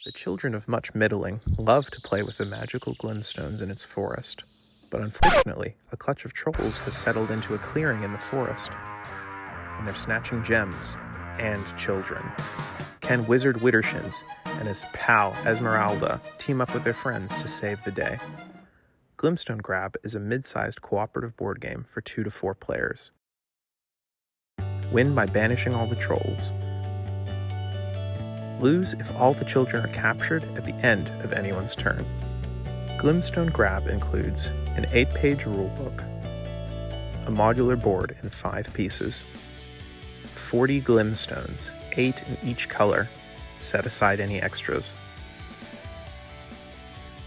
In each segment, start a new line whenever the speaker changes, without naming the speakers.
The children of much middling love to play with the magical Glimstones in its forest, but unfortunately, a clutch of trolls has settled into a clearing in the forest, and they're snatching gems and children. Can Wizard Widdershins and his pal Esmeralda team up with their friends to save the day? Glimstone Grab is a mid-sized cooperative board game for 2 to 4 players. Win by banishing all the trolls. Lose if all the children are captured at the end of anyone's turn. Glimstone Grab includes an 8-page rulebook, a modular board in 5 pieces, 40 Glimstones, 8 in each color, set aside any extras,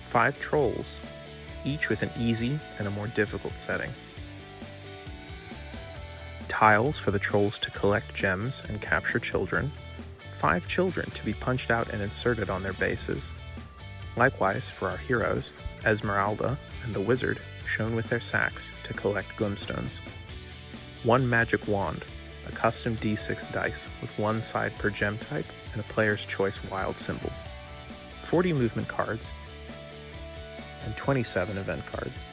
5 trolls, each with an easy and a more difficult setting, tiles for the trolls to collect gems and capture children, 5 children to be punched out and inserted on their bases. Likewise for our heroes, Esmeralda and the Wizard, shown with their sacks to collect Glimstones. 1 magic wand, a custom d6 dice with 1 side per gem type and a player's choice wild symbol. 40 movement cards, and 27 event cards.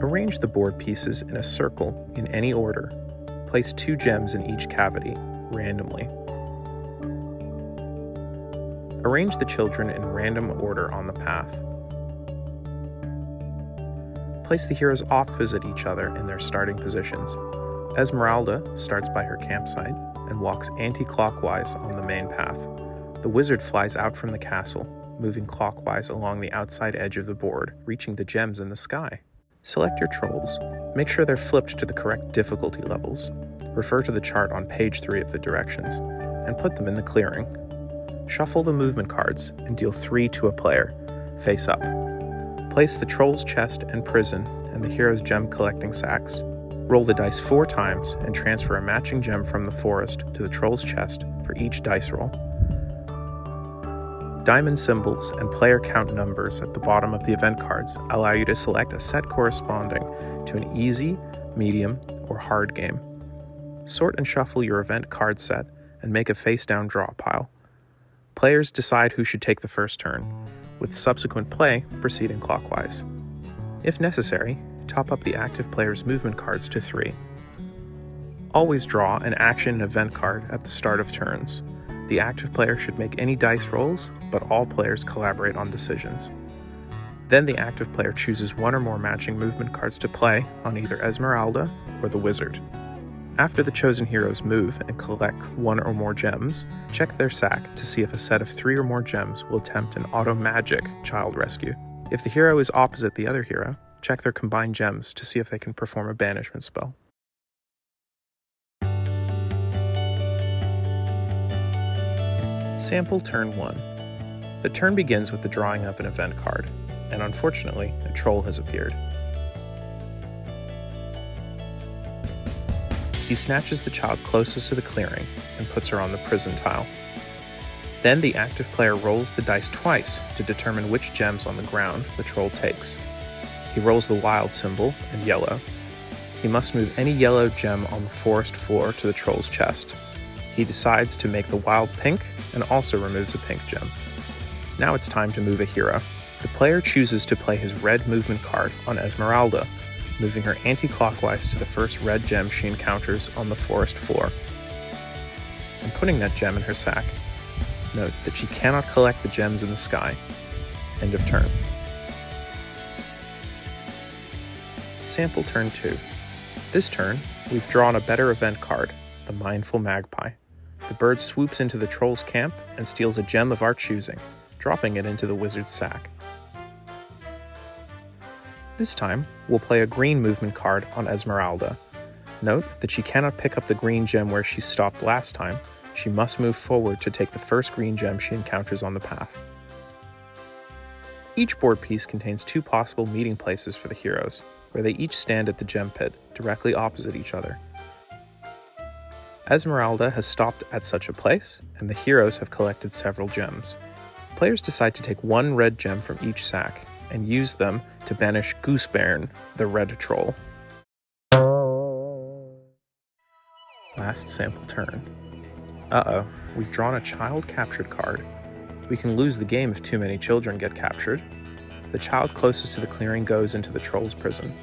Arrange the board pieces in a circle in any order. Place 2 gems in each cavity, randomly. Arrange the children in random order on the path. Place the heroes opposite each other in their starting positions. Esmeralda starts by her campsite and walks anti-clockwise on the main path. The wizard flies out from the castle, moving clockwise along the outside edge of the board, reaching the gems in the sky. Select your trolls. Make sure they're flipped to the correct difficulty levels. Refer to the chart on page 3 of the directions, and put them in the clearing. Shuffle the movement cards and deal 3 to a player, face up. Place the troll's chest and prison and the hero's gem collecting sacks. Roll the dice 4 times and transfer a matching gem from the forest to the troll's chest for each dice roll. Diamond symbols and player count numbers at the bottom of the event cards allow you to select a set corresponding to an easy, medium, or hard game. Sort and shuffle your event card set and make a face-down draw pile. Players decide who should take the first turn, with subsequent play proceeding clockwise. If necessary, top up the active player's movement cards to 3. Always draw an action and event card at the start of turns. The active player should make any dice rolls, but all players collaborate on decisions. Then the active player chooses 1 or more matching movement cards to play on either Esmeralda or the Wizard. After the chosen heroes move and collect 1 or more gems, check their sack to see if a set of 3 or more gems will attempt an auto-magic child rescue. If the hero is opposite the other hero, check their combined gems to see if they can perform a banishment spell. Sample Turn 1. The turn begins with the drawing of an event card, and unfortunately, a troll has appeared. He snatches the child closest to the clearing and puts her on the prison tile. Then the active player rolls the dice twice to determine which gems on the ground the troll takes. He rolls the wild symbol in yellow. He must move any yellow gem on the forest floor to the troll's chest. He decides to make the wild pink and also removes a pink gem. Now it's time to move a hero. The player chooses to play his red movement card on Esmeralda, moving her anti-clockwise to the first red gem she encounters on the forest floor, and putting that gem in her sack. Note that she cannot collect the gems in the sky. End of turn. Sample Turn 2. This turn, we've drawn a better event card, the Mindful Magpie. The bird swoops into the troll's camp and steals a gem of our choosing, dropping it into the wizard's sack. This time, we'll play a green movement card on Esmeralda. Note that she cannot pick up the green gem where she stopped last time. She must move forward to take the first green gem she encounters on the path. Each board piece contains 2 possible meeting places for the heroes, where they each stand at the gem pit, directly opposite each other. Esmeralda has stopped at such a place, and the heroes have collected several gems. Players decide to take 1 red gem from each sack, and use them to banish Goosebairn, the red troll. Last sample turn. Uh-oh, we've drawn a child captured card. We can lose the game if too many children get captured. The child closest to the clearing goes into the troll's prison.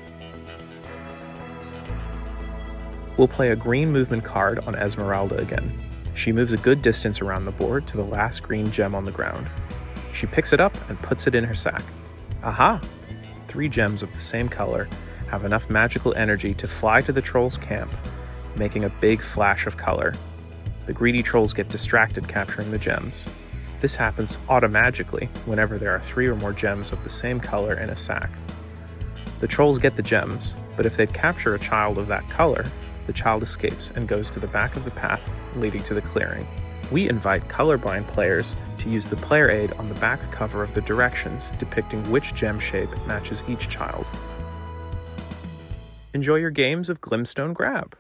We'll play a green movement card on Esmeralda again. She moves a good distance around the board to the last green gem on the ground. She picks it up and puts it in her sack. Aha! 3 gems of the same color have enough magical energy to fly to the troll's camp, making a big flash of color. The greedy trolls get distracted capturing the gems. This happens automagically whenever there are 3 or more gems of the same color in a sack. The trolls get the gems, but if they capture a child of that color, the child escapes and goes to the back of the path leading to the clearing. We invite colorblind players to use the player aid on the back cover of the directions depicting which gem shape matches each child. Enjoy your games of Glimstone Grab!